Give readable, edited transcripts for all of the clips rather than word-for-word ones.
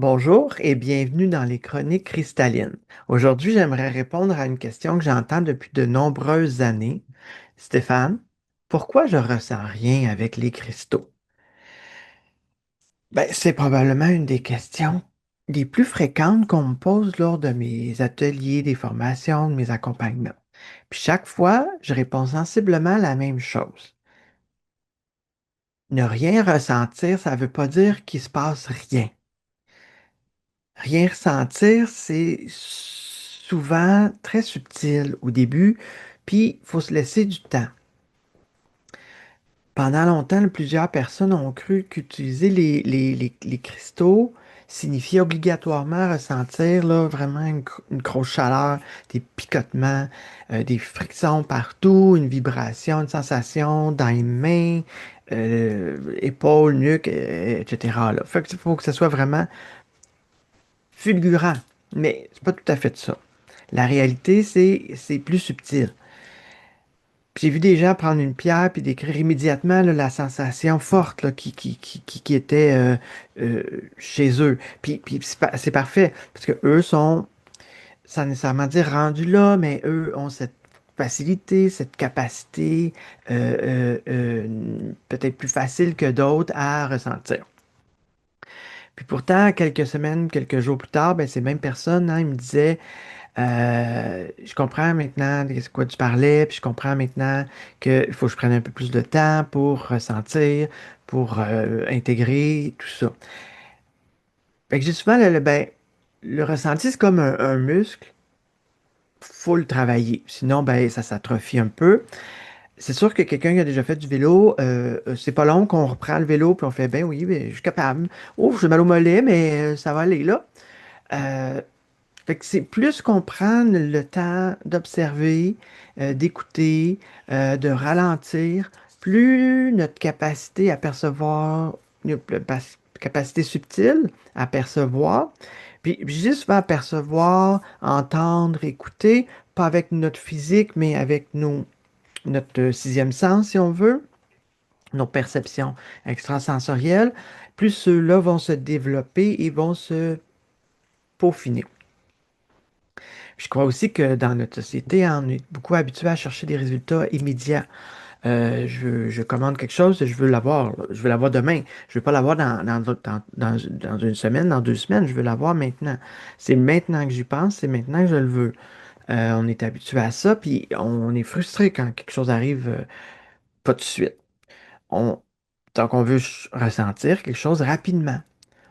Bonjour et bienvenue dans les Chroniques cristallines. Aujourd'hui, j'aimerais répondre à une question que j'entends depuis de nombreuses années. Stéphane, pourquoi je ressens rien avec les cristaux? C'est probablement une des questions les plus fréquentes qu'on me pose lors de mes ateliers, des formations, de mes accompagnements. Puis chaque fois, je réponds sensiblement la même chose. Ne rien ressentir, ça ne veut pas dire qu'il se passe rien. Rien ressentir, c'est souvent très subtil au début, puis il faut se laisser du temps. Pendant longtemps, plusieurs personnes ont cru qu'utiliser les cristaux signifiait obligatoirement ressentir là, vraiment une grosse chaleur, des picotements, des frictions partout, une vibration, une sensation dans les mains, épaules, nuque, etc. Là. Fait que faut que ce soit vraiment fulgurant, mais c'est pas tout à fait ça. La réalité, c'est plus subtil. Puis j'ai vu des gens prendre une pierre puis décrire immédiatement là, la sensation forte là, qui était euh, chez eux. Puis c'est parfait, parce que eux sont, sans nécessairement dire rendus là, mais eux ont cette facilité, cette capacité peut-être plus facile que d'autres à ressentir. Puis pourtant, quelques semaines, quelques jours plus tard, ben, ces mêmes personnes, hein, ils me disaient je comprends maintenant de quoi tu parlais, puis je comprends maintenant qu'il faut que je prenne un peu plus de temps pour ressentir, pour intégrer tout ça. Fait que j'ai souvent le ressenti, c'est comme un muscle, faut le travailler. Sinon, ben, ça s'atrophie un peu. C'est sûr que quelqu'un qui a déjà fait du vélo, c'est pas long qu'on reprend le vélo, puis on fait, ben oui, ben, je suis capable. Oh, j'ai mal au mollet, mais ça va aller là. Euh, Fait que c'est plus qu'on prend le temps d'observer, d'écouter, de ralentir, plus notre capacité à percevoir, capacité subtile à percevoir, puis juste à percevoir, entendre, écouter, pas avec notre physique, mais avec notre sixième sens, si on veut, nos perceptions extrasensorielles, plus ceux-là vont se développer et vont se peaufiner. Je crois aussi que dans notre société, on est beaucoup habitué à chercher des résultats immédiats. Je commande quelque chose, je veux l'avoir, là. Je veux l'avoir demain. Je veux pas l'avoir dans une semaine, dans 2 semaines. Je veux l'avoir maintenant. C'est maintenant que j'y pense, c'est maintenant que je le veux. On est habitué à ça, puis on est frustré quand quelque chose arrive pas de suite. On, donc, on veut ressentir quelque chose rapidement.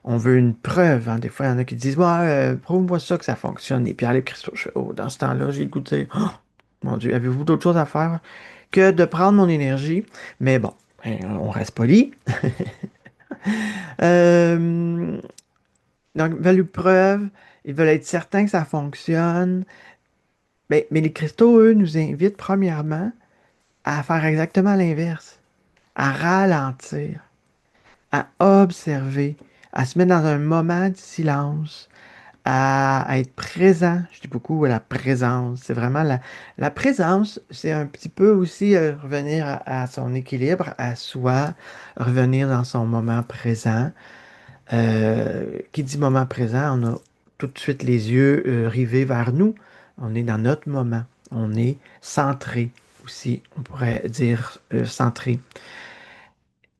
On veut une preuve, hein. Des fois, il y en a qui disent, ouais, prouve-moi ça que ça fonctionne. Et puis, les cristaux, oh, dans ce temps-là, j'ai le goût de dire, oh, mon Dieu, avez-vous d'autres choses à faire que de prendre mon énergie? Mais bon, on reste poli. Euh, donc, ils veulent une preuve, ils veulent être certains que ça fonctionne. Mais les cristaux, eux, nous invitent premièrement à faire exactement l'inverse, à ralentir, à observer, à se mettre dans un moment de silence, à être présent. Je dis beaucoup la présence. C'est vraiment la présence, c'est un petit peu aussi revenir à son équilibre, à soi, revenir dans son moment présent. Qui dit moment présent, on a tout de suite les yeux rivés vers nous. On est dans notre moment. On est centré aussi, on pourrait dire centré.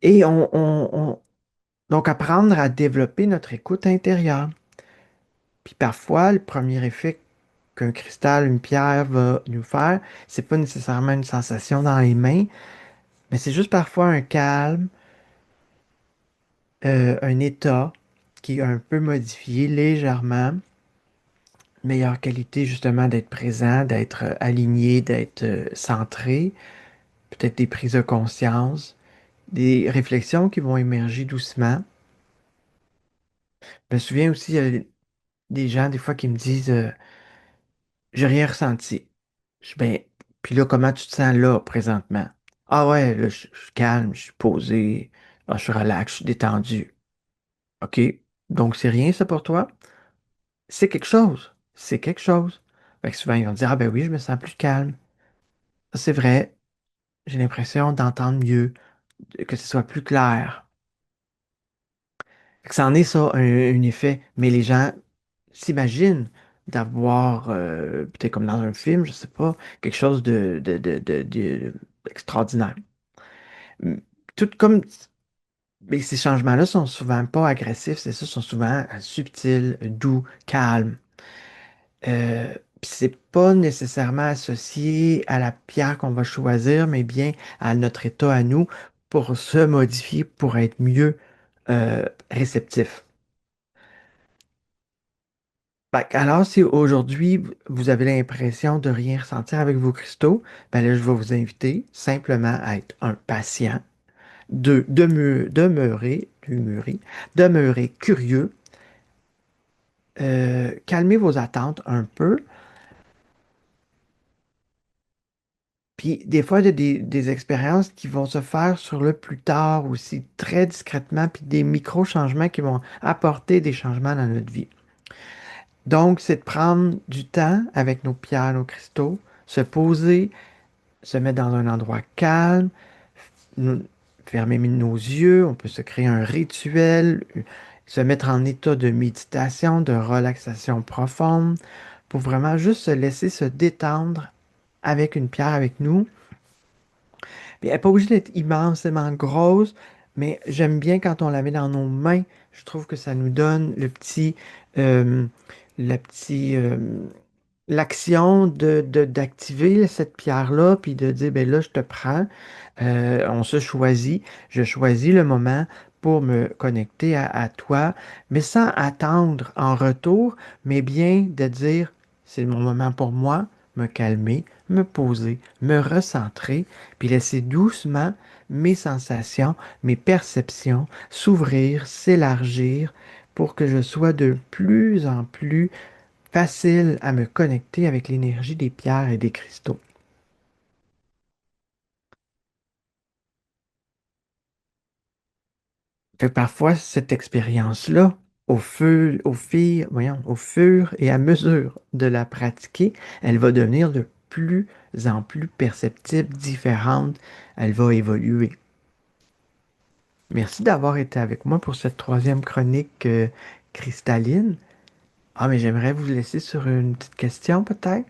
Et donc apprendre à développer notre écoute intérieure. Puis parfois, le premier effet qu'un cristal, une pierre va nous faire, c'est pas nécessairement une sensation dans les mains, mais c'est juste parfois un calme, un état qui est un peu modifié légèrement, meilleure qualité justement d'être présent, d'être aligné, d'être centré, peut-être des prises de conscience, des réflexions qui vont émerger doucement. Je me souviens aussi, il y a des gens des fois qui me disent j'ai rien ressenti. Ben, puis là, comment tu te sens là, présentement? Ah ouais, là, je suis calme, je suis posé, ah, je suis relax, je suis détendu. OK. Donc, c'est rien, ça, pour toi? C'est quelque chose. C'est quelque chose. Fait que souvent, ils vont dire, ah ben oui, je me sens plus calme. Ça, c'est vrai. J'ai l'impression d'entendre mieux, que ce soit plus clair. Fait que ça en est ça, un effet. Mais les gens s'imaginent d'avoir, peut-être comme dans un film, je sais pas, quelque chose d'extraordinaire. Hum, Tout comme mais ces changements-là sont souvent pas agressifs, c'est ça, sont souvent subtils, doux, calmes. Puis c'est pas nécessairement associé à la pierre qu'on va choisir, mais bien à notre état à nous pour se modifier, pour être mieux réceptif. Alors, si aujourd'hui vous avez l'impression de rien ressentir avec vos cristaux, ben là, je vais vous inviter simplement à être un patient, demeurer curieux, calmer vos attentes un peu. Puis des fois, il y a des expériences qui vont se faire sur le plus tard aussi, très discrètement, puis des micro-changements qui vont apporter des changements dans notre vie. Donc, c'est de prendre du temps avec nos pierres, nos cristaux, se poser, se mettre dans un endroit calme, nous- fermer nos yeux, on peut se créer un rituel, se mettre en état de méditation, de relaxation profonde, pour vraiment juste se laisser se détendre avec une pierre avec nous. Puis elle n'est pas obligée d'être immensément grosse, mais j'aime bien quand on la met dans nos mains. Je trouve que ça nous donne euh, le petit, l'action d'activer cette pierre-là, puis de dire, ben là, je te prends. On se choisit. Je choisis le moment pour me connecter à toi, mais sans attendre en retour, mais bien de dire, c'est mon moment pour moi, me calmer, me poser, me recentrer, puis laisser doucement mes sensations, mes perceptions s'ouvrir, s'élargir pour que je sois de plus en plus facile à me connecter avec l'énergie des pierres et des cristaux. Fait que parfois, cette expérience-là, au fur et à mesure de la pratiquer, elle va devenir de plus en plus perceptible, différente, elle va évoluer. Merci d'avoir été avec moi pour cette troisième chronique cristalline. Ah, mais j'aimerais vous laisser sur une petite question peut-être.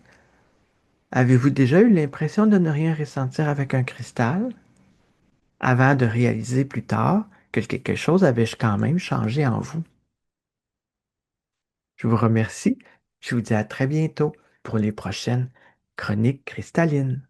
Avez-vous déjà eu l'impression de ne rien ressentir avec un cristal avant de réaliser plus tard que quelque chose avait quand même changé en vous? Je vous remercie. Je vous dis à très bientôt pour les prochaines chroniques cristallines.